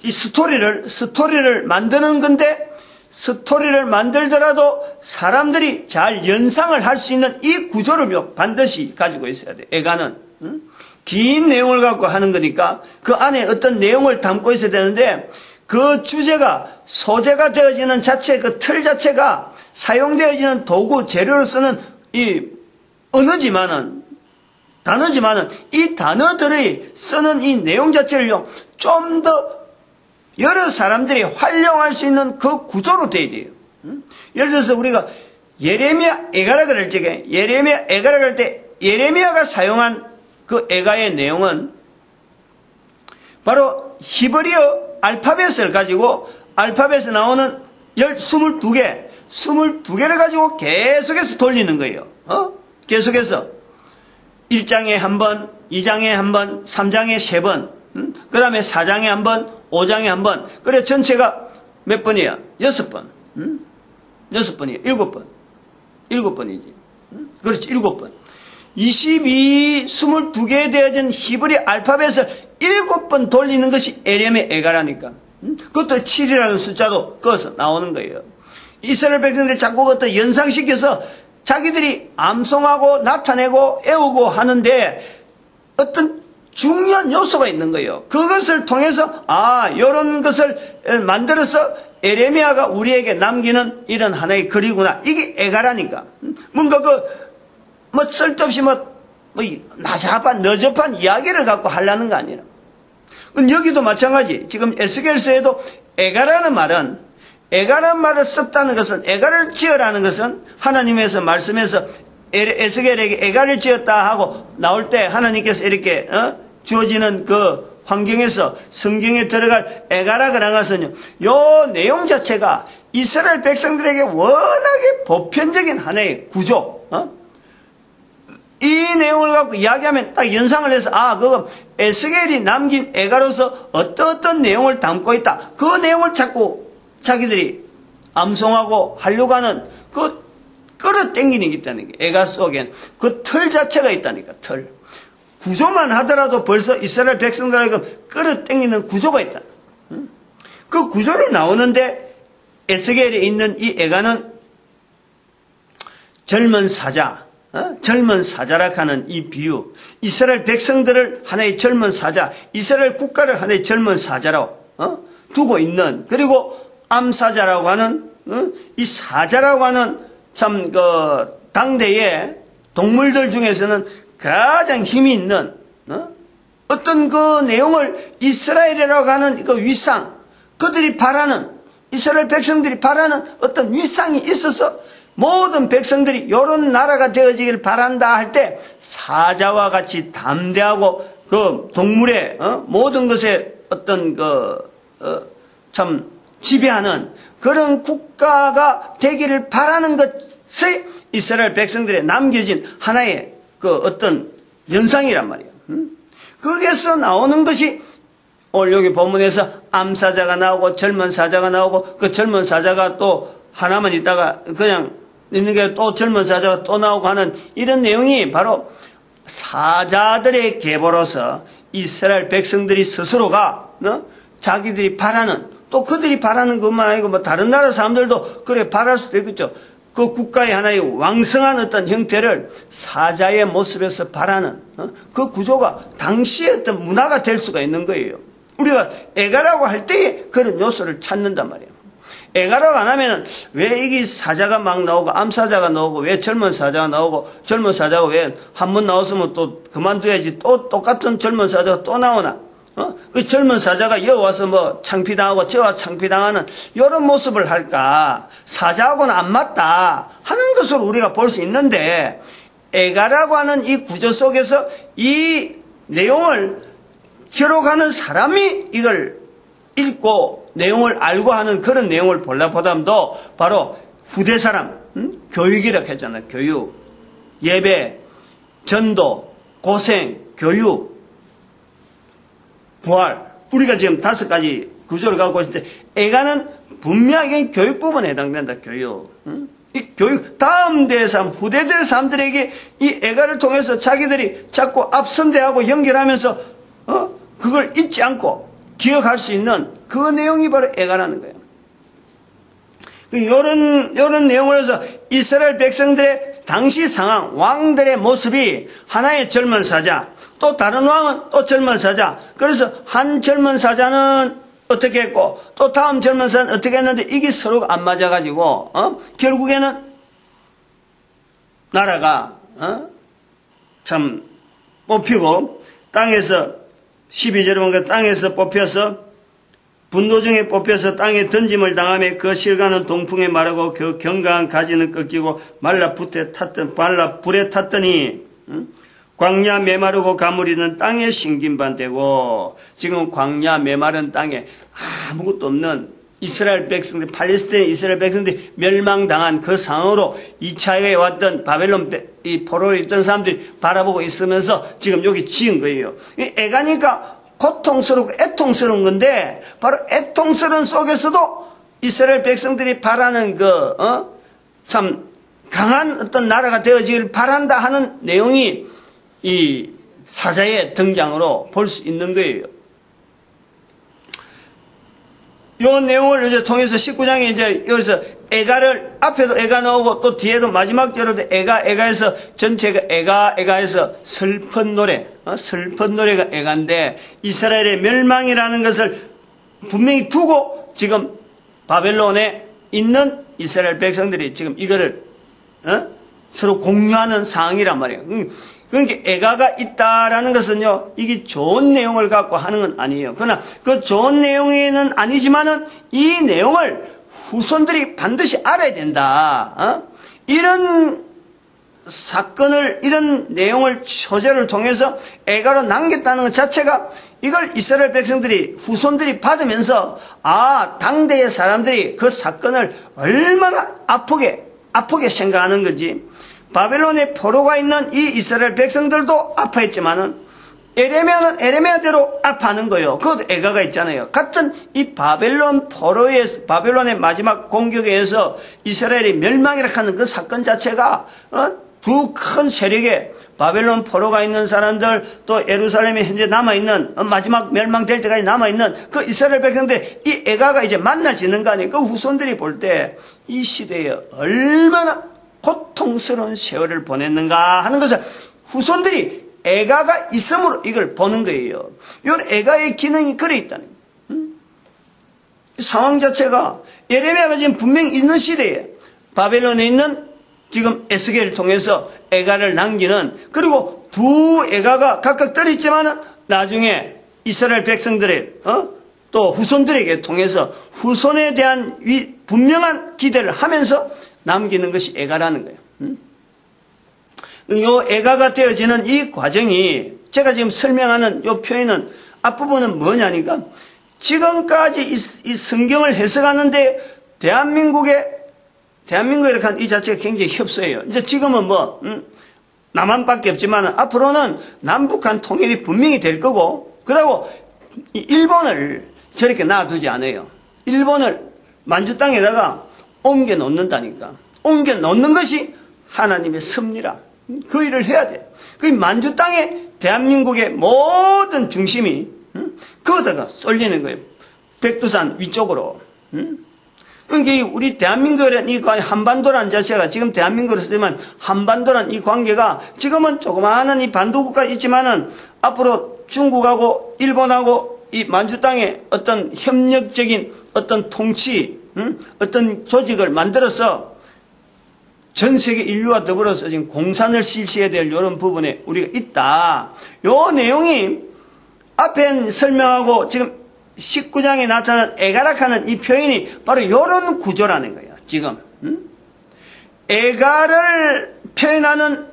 이 스토리를 만드는 건데, 스토리를 만들더라도 사람들이 잘 연상을 할 수 있는 이 구조를 반드시 가지고 있어야 돼. 애가는 긴 내용을 갖고 하는 거니까 그 안에 어떤 내용을 담고 있어야 되는데, 그 주제가 소재가 되어지는 자체 그 틀 자체가 사용되어지는 도구 재료로 쓰는 이 단어지만은 이 단어들이 쓰는 이 내용 자체를 좀 더 여러 사람들이 활용할 수 있는 그 구조로 되어야 돼요. 예를 들어서 우리가 예레미야 애가락을 할 적에 예레미야 애가락을 할 때 예레미야가 사용한 그 애가의 내용은 바로 히브리어 알파벳을 가지고 알파벳에 나오는 22개를 가지고 계속해서 돌리는 거예요. 계속해서 1장에 한 번, 2장에 한 번, 3장에 3번, 그 다음에 4장에 한 번, 5장에 한 번. 그래 전체가 몇 번이야? 6번. 6번이야. 7번. 7번이지. 그렇지. 7번. 22개에 되어진 히브리 알파벳을 7번 돌리는 것이 에렘의 애가라니까. 그것도 7이라는 숫자도 거기서 나오는 거예요. 이스라엘 백성들이 자꾸 그것도 연상시켜서 자기들이 암송하고 나타내고 애우고 하는데 어떤 중요한 요소가 있는 거예요. 그것을 통해서 이런 것을 만들어서 에레미야가 우리에게 남기는 이런 하나의 글이구나. 이게 애가라니까. 뭔가 쓸데없이 너접한 이야기를 갖고 하려는 거 아니라. 여기도 마찬가지. 지금 에스겔서에도 애가라는 말을 썼다는 것은, 애가를 지으라는 것은 하나님에서 말씀에서 에스겔에게 애가를 지었다 하고 나올 때 하나님께서 이렇게 주어지는 그 환경에서 성경에 들어갈 애가락을 나가서요. 요 내용 자체가 이스라엘 백성들에게 워낙에 보편적인 하나의 구조. 이 내용을 갖고 이야기하면 딱 연상을 해서 그거 에스겔이 남긴 애가로서 어떤 내용을 담고 있다. 그 내용을 자꾸 자기들이 암송하고 하려고 하는 그 끌어당기는 게 있다는 게 애가 속엔 그 틀 자체가 있다니까. 틀. 구조만 하더라도 벌써 이스라엘 백성들에게 끌어당기는 구조가 있다. 그 구조로 나오는데 에스겔에 있는 이 애가는 젊은 사자라 하는 이 비유, 이스라엘 백성들을 하나의 젊은 사자, 이스라엘 국가를 하나의 젊은 사자로 두고 있는, 그리고 암사자라고 하는 이 사자라고 하는 참 당대의 동물들 중에서는 가장 힘이 있는 어떤 그 내용을 이스라엘이라고 하는 그 위상, 그들이 바라는, 이스라엘 백성들이 바라는 어떤 위상이 있어서 모든 백성들이 이런 나라가 되어지길 바란다 할 때 사자와 같이 담대하고 그 동물의 모든 것에 어떤 참 지배하는 그런 국가가 되기를 바라는 것이 이스라엘 백성들에 남겨진 하나의 그 어떤 연상이란 말이에요. 거기에서 나오는 것이 오늘 여기 본문에서 암사자가 나오고 젊은 사자가 나오고 그 젊은 사자가 또 하나만 있다가 그냥 있는 게 또 젊은 사자가 또 나오고 하는 이런 내용이 바로 사자들의 계보로서 이스라엘 백성들이 스스로가 자기들이 바라는, 또 그들이 바라는 것만 아니고 다른 나라 사람들도 그래 바랄 수도 있겠죠. 그 국가의 하나의 왕성한 어떤 형태를 사자의 모습에서 바라는 그 구조가 당시의 어떤 문화가 될 수가 있는 거예요. 우리가 애가라고 할 때에 그런 요소를 찾는단 말이에요. 애가라고 안 하면은 왜 이게 사자가 막 나오고 암사자가 나오고 왜 젊은 사자가 나오고 젊은 사자가 왜 한 번 나왔으면 또 그만둬야지 또 똑같은 젊은 사자가 또 나오나? 그 젊은 사자가 여기 와서 창피당하고 저 와서 창피당하는 이런 모습을 할까? 사자하고는 안 맞다 하는 것으로 우리가 볼 수 있는데, 애가라고 하는 이 구조 속에서 이 내용을 기록하는 사람이 이걸 읽고 내용을 알고 하는 그런 내용을 보다도 바로 후대 사람, 교육이라고 했잖아요. 교육, 예배, 전도, 고생, 교육, 부활. 우리가 지금 5가지 구조를 갖고 있는데 애가는 분명히 교육 부분에 해당된다. 교육. 이 교육 다음 대의 사람, 후대들의 사람들에게 이 애가를 통해서 자기들이 자꾸 앞선대하고 연결하면서 그걸 잊지 않고 기억할 수 있는 그 내용이 바로 애가라는 거예요. 이런 내용을 해서 이스라엘 백성들의 당시 상황, 왕들의 모습이 하나의 젊은 사자, 또 다른 왕은 또 젊은 사자. 그래서 한 젊은 사자는 어떻게 했고 또 다음 젊은 사람은 어떻게 했는데 이게 서로가 안 맞아가지고 결국에는 나라가 참 뽑히고 땅에서 12절에 보니까 땅에서 뽑혀서 분노 중에 뽑혀서 땅에 던짐을 당하며 그 실과는 동풍에 마르고 그 견고한 가지는 꺾이고 말라 불에 탔더니 광야 메마르고 가물이는 땅에 신김반되고 지금 광야 메마른 땅에 아무것도 없는 이스라엘 백성들, 팔레스타인 이스라엘 백성들이 멸망당한 그 상황으로 2차에 왔던 바벨론 이 포로에 있던 사람들이 바라보고 있으면서 지금 여기 지은 거예요. 애가니까 고통스럽고 애통스러운 건데 바로 애통스러운 속에서도 이스라엘 백성들이 바라는 참 강한 어떤 나라가 되어지기를 바란다 하는 내용이 이 사자의 등장으로 볼 수 있는 거예요. 요 내용을 이제 통해서 19장에 이제 여기서 애가를 앞에도 애가 나오고 또 뒤에도 마지막 절에도 애가에서 전체가 애가에서 슬픈 노래, 슬픈 노래가 애가인데 이스라엘의 멸망이라는 것을 분명히 두고 지금 바벨론에 있는 이스라엘 백성들이 지금 이거를 서로 공유하는 상황이란 말이에요. 그러니까 애가가 있다라는 것은요, 이게 좋은 내용을 갖고 하는 건 아니에요. 그러나 그 좋은 내용에는 아니지만은 이 내용을 후손들이 반드시 알아야 된다. 이런 사건을, 이런 내용을 소재를 통해서 애가로 남겼다는 것 자체가 이걸 이스라엘 백성들이, 후손들이 받으면서 당대의 사람들이 그 사건을 얼마나 아프게 생각하는 건지, 바벨론에 포로가 있는 이 이스라엘 백성들도 아파했지만은 에레미야는 에레미야대로 아파하는 거예요. 그것도 애가가 있잖아요. 같은 이 바벨론 포로에서, 바벨론의 마지막 공격에 의해서 이스라엘이 멸망이라 하는 그 사건 자체가 두 큰 세력에 바벨론 포로가 있는 사람들, 또 예루살렘에 현재 남아있는, 마지막 멸망될 때까지 남아있는 그 이스라엘 백성들, 이 애가가 이제 만나지는 거 아니에요. 그 후손들이 볼 때 이 시대에 얼마나 고통스러운 세월을 보냈는가 하는 것을 후손들이 애가가 있음으로 이걸 보는 거예요. 이건 애가의 기능이 그래 있다는 거예요. 상황 자체가 예레미야가 지금 분명히 있는 시대에 바벨론에 있는 지금 에스겔을 통해서 애가를 남기는, 그리고 두 애가가 각각 떨어졌지만은 나중에 이스라엘 백성들의 또 후손들에게 통해서 후손에 대한 분명한 기대를 하면서 남기는 것이 애가라는 거예요. 요 애가가 되어지는 이 과정이 제가 지금 설명하는 요 표현은 앞부분은 뭐냐니까 지금까지 이 성경을 해석하는데 대한민국에 이렇게 한 이 자체가 굉장히 협소해요. 이제 지금은 남한밖에 없지만 앞으로는 남북한 통일이 분명히 될 거고, 그리고 일본을 저렇게 놔두지 않아요. 일본을 만주 땅에다가 옮겨 놓는다니까. 옮겨 놓는 것이 하나님의 섭리라. 그 일을 해야 돼. 그 만주 땅에 대한민국의 모든 중심이 거기다가 쏠리는 거예요. 백두산 위쪽으로. 그러니까 우리 대한민국의 이 한반도라는 자체가 지금 대한민국으로 쓰지만 한반도라는 이 관계가 지금은 조그마한 이 반도국가 있지만은 앞으로 중국하고 일본하고 이 만주 땅에 어떤 협력적인 어떤 통치, 어떤 조직을 만들어서 전 세계 인류와 더불어서 지금 공산을 실시해야 될 이런 부분에 우리가 있다. 요 내용이 앞에 설명하고 지금 19장에 나타난 애가락하는 이 표현이 바로 이런 구조라는 거예요. 지금 애가를 표현하는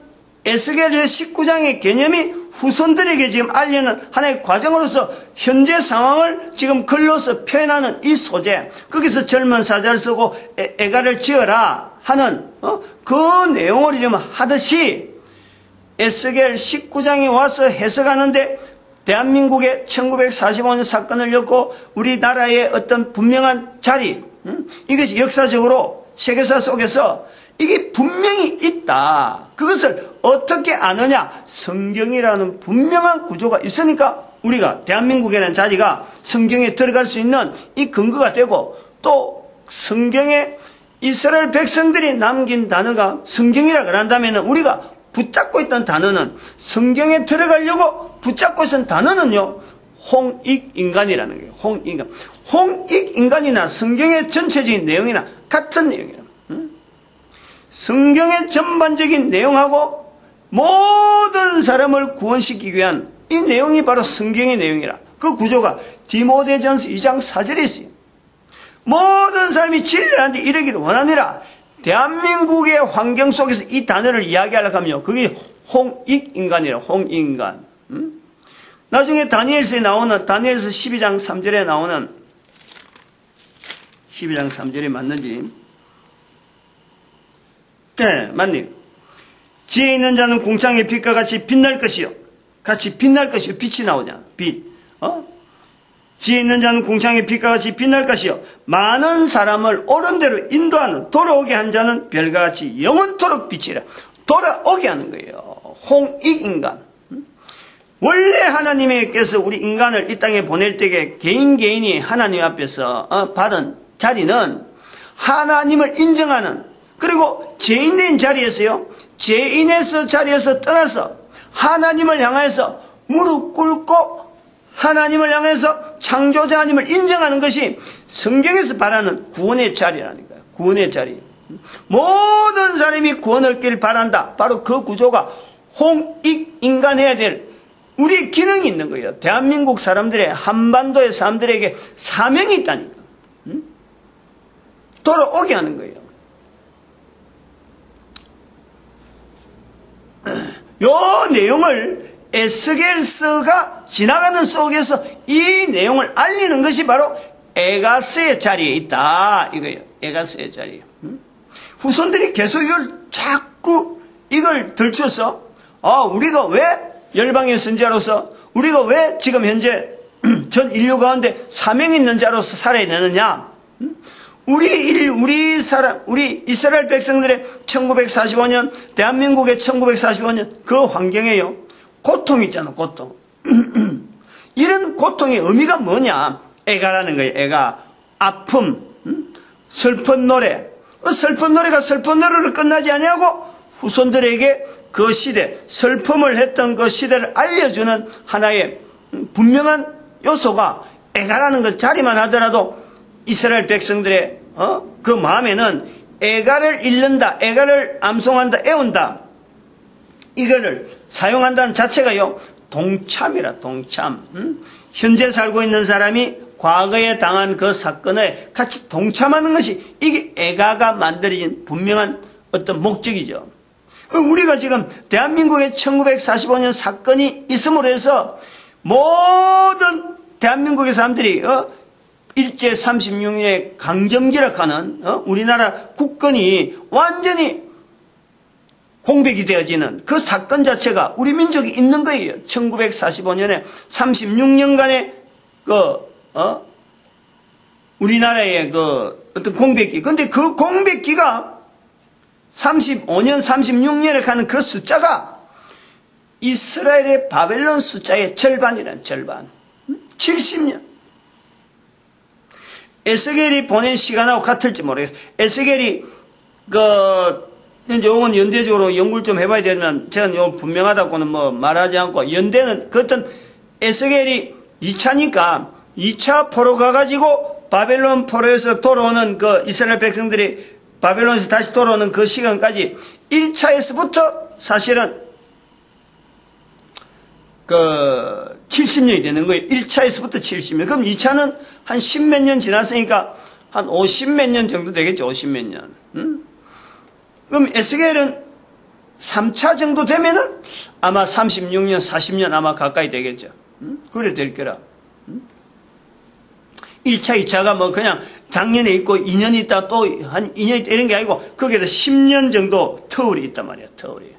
에스겔의 19장의 개념이 후손들에게 지금 알리는 하나의 과정으로서 현재 상황을 지금 글로서 표현하는 이 소재, 거기서 젊은 사자를 쓰고 애가를 지어라 하는 그 내용을 지금 하듯이 에스겔 19장에 와서 해석하는데 대한민국의 1945년 사건을 엮고 우리나라의 어떤 분명한 자리, 이것이 역사적으로 세계사 속에서 이게 분명히 있다. 그것을 어떻게 아느냐? 성경이라는 분명한 구조가 있으니까 우리가 대한민국이라는 자리가 성경에 들어갈 수 있는 이 근거가 되고, 또 성경에 이스라엘 백성들이 남긴 단어가 성경이라 그런다면 우리가 붙잡고 있던 단어는, 성경에 들어가려고 붙잡고 있던 단어는요, 홍익인간이라는 거예요. 홍익인간. 홍익인간이나 성경의 전체적인 내용이나 같은 내용이라. 성경의 전반적인 내용하고 모든 사람을 구원시키기 위한 이 내용이 바로 성경의 내용이라. 그 구조가 디모데전서 2장 4절에 있어요. 모든 사람이 진리한데 이르기를 원하니라. 대한민국의 환경 속에서 이 단어를 이야기하려고 하면 그게 홍익인간이라. 홍익인간. 나중에 다니엘서에 나오는 다니엘서 12장 3절에 나오는 12장 3절이 맞는지 네 맞네요. 지혜 있는 자는 궁창의 빛과 같이 빛날 것이요. 같이 빛날 것이요. 빛이 나오잖아. 빛. 지혜 있는 자는 궁창의 빛과 같이 빛날 것이요. 많은 사람을 옳은 대로 인도하는 돌아오게 한 자는 별과 같이 영원토록 빛이라. 돌아오게 하는 거예요. 홍익인간. 원래 하나님께서 우리 인간을 이 땅에 보낼 때에 개인이 하나님 앞에서 받은 자리는 하나님을 인정하는, 그리고 죄인된 자리에서요, 죄인에서 자리에서 떠나서 하나님을 향해서 무릎 꿇고 하나님을 향해서 창조자 하나님을 인정하는 것이 성경에서 바라는 구원의 자리라는 거예요. 구원의 자리. 모든 사람이 구원을 얻기를 바란다. 바로 그 구조가 홍익인간해야 될 우리 기능이 있는 거예요. 대한민국 사람들의, 한반도의 사람들에게 사명이 있다니까. 돌아오게 하는 거예요. 요 내용을 에스겔서가 지나가는 속에서 이 내용을 알리는 것이 바로 에가스의 자리에 있다 이거예요. 에가스의 자리에. 후손들이 계속 이걸 자꾸 이걸 들춰서 우리가 왜 열방의 선지자로서, 우리가 왜 지금 현재 전 인류 가운데 사명 있는 자로서 살아야 되느냐? 우리 이스라엘 백성들의 1945년, 대한민국의 1945년 그 환경에요. 고통이 있잖아, 고통. 이런 고통의 의미가 뭐냐? 애가라는 거예요, 애가. 아픔, 슬픈 노래. 슬픈 노래가 슬픈 노래로 끝나지 아니하고 후손들에게 그 시대, 슬픔을 했던 그 시대를 알려주는 하나의 분명한 요소가 애가라는 것 자리만 하더라도 이스라엘 백성들의 그 마음에는 애가를 잃는다, 애가를 암송한다, 애운다, 이거를 사용한다는 자체가요 동참이라. 동참. 현재 살고 있는 사람이 과거에 당한 그 사건에 같이 동참하는 것이 이게 애가가 만들어진 분명한 어떤 목적이죠. 우리가 지금 대한민국의 1945년 사건이 있음으로 해서 모든 대한민국의 사람들이 일제 36년의 강점기락하는 우리나라 국권이 완전히 공백이 되어지는 그 사건 자체가 우리 민족이 있는 거예요. 1945년에 36년간의 우리나라의 어떤 공백기. 근데 그 공백기가 35년, 36년에 가는 그 숫자가 이스라엘의 바벨론 숫자의 절반이란 절반. 70년. 에스겔이 보낸 시간하고 같을지 모르겠어요. 에스겔이 요건 연대적으로 연구를 좀 해봐야 되면 제가 요 분명하다고는 말하지 않고, 연대는 그 어떤 에스겔이 2차니까 2차 포로 가가지고 바벨론 포로에서 돌아오는 그 이스라엘 백성들이 바벨론에서 다시 돌아오는 그 시간까지 1차에서부터 사실은 70년이 되는 거예요. 1차에서부터 70년. 그럼 2차는 한 10몇 년 지났으니까 한 50몇 년 정도 되겠죠. 50몇 년. 그럼 에스겔은 3차 정도 되면은 아마 36년, 40년 아마 가까이 되겠죠. 그래 될 거라. 1차, 2차가 그냥 작년에 있고 2년 있다 또 한 2년 있다 이런 게 아니고 거기에서 10년 정도 터울이 있단 말이야, 터울이.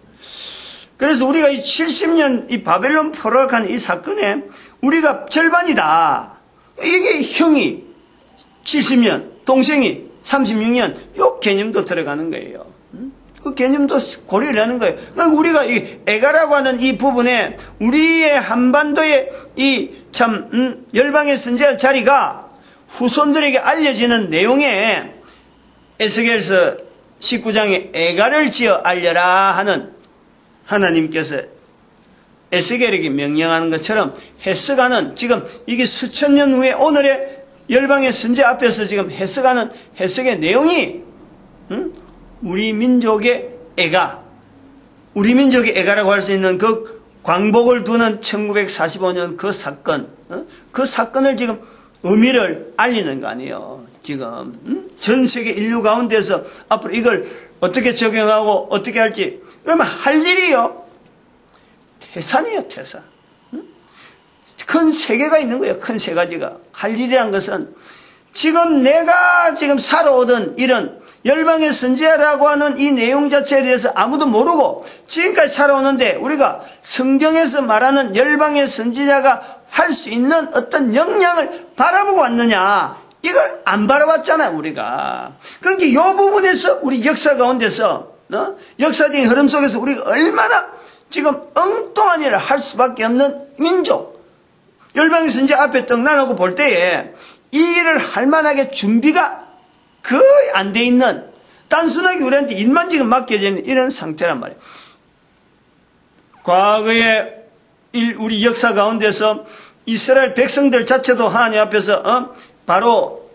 그래서 우리가 이 70년 이 바벨론 포로락한 이 사건에 우리가 절반이다. 이게 형이 70년, 동생이 36년, 요 개념도 들어가는 거예요. 그 개념도 고려를 하는 거예요. 그러니까 우리가 이 애가라고 하는 이 부분에 우리의 한반도의 이 열방의 선지자 자리가 후손들에게 알려지는 내용에 에스겔서 19장에 애가를 지어 알려라 하는 하나님께서 에스겔에게 명령하는 것처럼 해석하는, 지금 이게 수천 년 후에 오늘의 열방의 선지 앞에서 지금 해석하는 해석의 내용이 우리 민족의 애가라고 할 수 있는 그 광복을 두는 1945년 그 사건, 그 사건을 지금 의미를 알리는 거 아니에요. 지금 전 세계 인류 가운데서 앞으로 이걸 어떻게 적용하고 어떻게 할지, 그러면 할 일이요, 태산이에요. 태산. 큰 세계가 있는 거예요. 큰 세 가지가. 할 일이란 것은 지금 내가 지금 살아오던 이런 열방의 선지자라고 하는 이 내용 자체에 대해서 아무도 모르고 지금까지 살아오는데, 우리가 성경에서 말하는 열방의 선지자가 할 수 있는 어떤 역량을 바라보고 왔느냐, 이걸 안 바라봤잖아요, 우리가. 그러니까 이 부분에서 우리 역사 가운데서, 역사적인 흐름 속에서 우리가 얼마나 지금 엉뚱한 일을 할 수밖에 없는 민족, 열방의 선지자 앞에 떡나놓고 볼 때에 이 일을 할 만하게 준비가 거의 안 돼 있는, 단순하게 우리한테 일만 지금 맡겨져 있는 이런 상태란 말이에요. 과거에 우리 역사 가운데서 이스라엘 백성들 자체도 하나님 앞에서 바로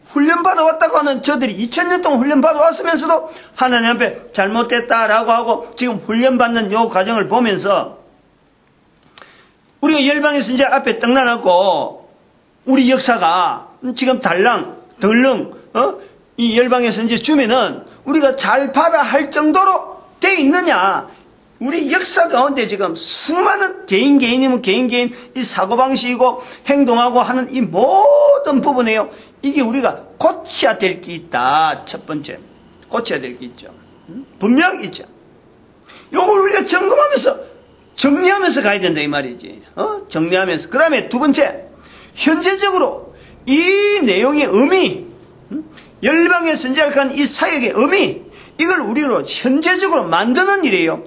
훈련받아 왔다고 하는 저들이 2000년 동안 훈련받아 왔으면서도 하나님 앞에 잘못됐다라고 하고 지금 훈련받는 요 과정을 보면서 우리가 열방의 선지자 앞에 떡나놓고 우리 역사가 지금 덜렁 이 열방의 선지자 주면은 우리가 잘 받아 할 정도로 돼 있느냐. 우리 역사 가운데 지금 수많은 개인이면 개인 이 사고방식이고 행동하고 하는 이 모든 부분에요, 이게 우리가 고쳐야 될 게 있다. 첫 번째, 고쳐야 될 게 있죠. 분명히 있죠. 요걸 우리가 점검하면서 정리하면서 가야 된다 이 말이지. 정리하면서. 그 다음에 두 번째, 현재적으로 이 내용의 의미, 열방의 선지자가 한 이 사역의 의미, 이걸 우리로 현재적으로 만드는 일이에요.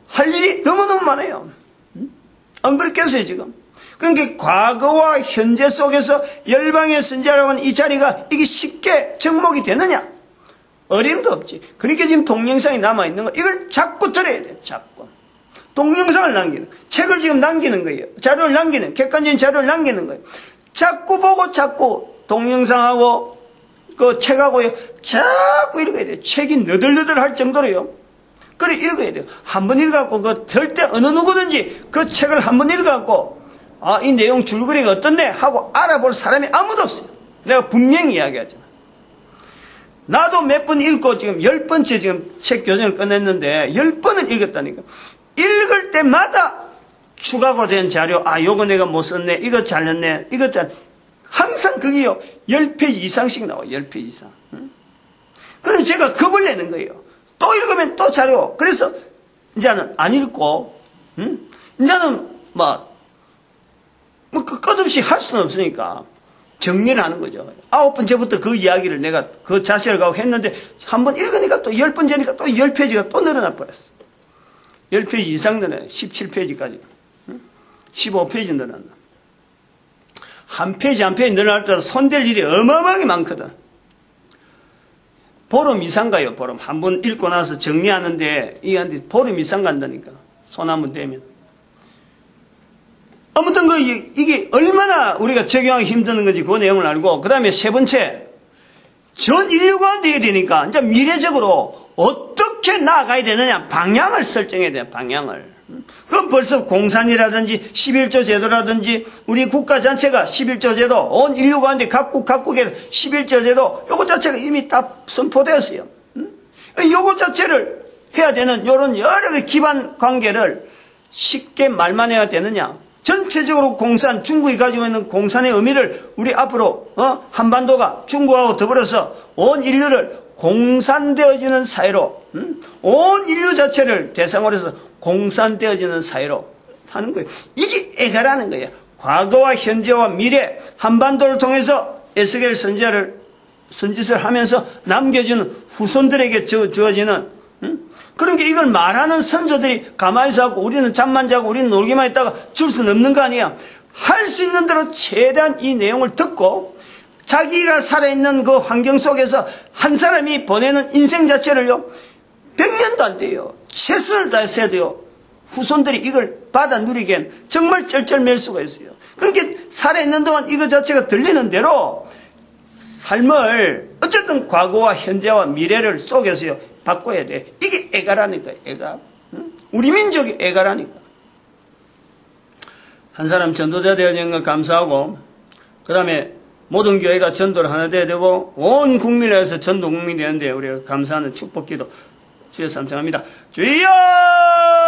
할 일이 너무너무 많아요. 안 그렇겠어요 지금? 그러니까 과거와 현재 속에서 열방의 선지자라고 하는 이 자리가 이게 쉽게 접목이 되느냐? 어림도 없지. 그러니까 지금 동영상이 남아있는 거, 이걸 자꾸 들어야 돼. 자꾸 동영상을 남기는, 책을 지금 남기는 거예요. 자료를 남기는, 객관적인 자료를 남기는 거예요. 자꾸 보고 자꾸 동영상하고 그 책하고요, 자꾸 읽어야 돼요. 책이 너덜너덜 할 정도로요. 그래 읽어야 돼요. 한번 읽어갖고 그 절대 어느 누구든지 그 책을 한번 읽어갖고 이 내용 줄거리가 어떻네 하고 알아볼 사람이 아무도 없어요. 내가 분명히 이야기하죠. 나도 몇 번 읽고 지금 10번째 지금 책 교정을 끝냈는데 10번을 읽었다니까. 읽을 때마다 추가가 된 자료, 요거 내가 못 썼네, 이거 잘렸네, 이거 항상 그게요 10페이지 이상씩 나와요. 10페이지 이상. 그럼 제가 겁을 내는 거예요. 또 읽으면 또 자료. 그래서 이제는 안 읽고, 이제는 끝없이 할 수는 없으니까 정리를 하는 거죠. 9번째부터 그 이야기를 내가 그 자세를 가고 했는데 한 번 읽으니까 또 10번째니까 또 10페이지가 또 늘어나 버렸어. 10페이지 이상 늘어나요. 17페이지까지. 15페이지 늘어난다. 한 페이지 한 페이지 늘어날 때마다 손댈 일이 어마어마하게 많거든. 보름 이상 가요, 보름. 한 번 읽고 나서 정리하는데, 이게 보름 이상 간다니까. 손 한 번 대면. 아무튼 이게 얼마나 우리가 적용하기 힘드는 건지 그 내용을 알고, 그 다음에 세 번째, 전 인류가 돼야 되니까, 이제 미래적으로 어떻게 나아가야 되느냐, 방향을 설정해야 돼요, 방향을. 그럼 벌써 공산이라든지 11조 제도라든지 우리 국가 전체가 11조 제도, 온 인류 가운데 각국의 11조 제도, 요거 자체가 이미 다 선포되었어요. 요거 자체를 해야 되는 요런 여러 개 기반 관계를 쉽게 말만 해야 되느냐. 전체적으로 공산, 중국이 가지고 있는 공산의 의미를 우리 앞으로 한반도가 중국하고 더불어서 온 인류를 공산되어지는 사회로, 온 인류 자체를 대상으로 해서 공산되어지는 사회로 하는 거예요. 이게 애가라는 거예요. 과거와 현재와 미래, 한반도를 통해서 에스겔 선지서를 하면서 남겨주는 후손들에게 주어지는, 그러니까 이걸 말하는 선조들이 가만히 있어갖고 우리는 잠만 자고 우리는 놀기만 했다가 줄 수는 없는 거 아니야. 할 수 있는 대로 최대한 이 내용을 듣고 자기가 살아있는 그 환경 속에서 한 사람이 보내는 인생 자체를요, 100년도 안 돼요. 최선을 다해서 해야 돼요. 후손들이 이걸 받아 누리기엔 정말 쩔쩔맬 수가 있어요. 그렇게 살아있는 동안 이거 자체가 들리는 대로 삶을 어쨌든 과거와 현재와 미래를 속에서요 바꿔야 돼. 이게 애가라니까, 애가. 우리 민족이 애가라니까. 한 사람 전도자 되어진 거 감사하고, 그 다음에 모든 교회가 전도를 하나 돼야 되고, 온 국민을 위해서 전도 국민이 되는데 우리가 감사하는 축복기도 주여 삼창합니다. 주여!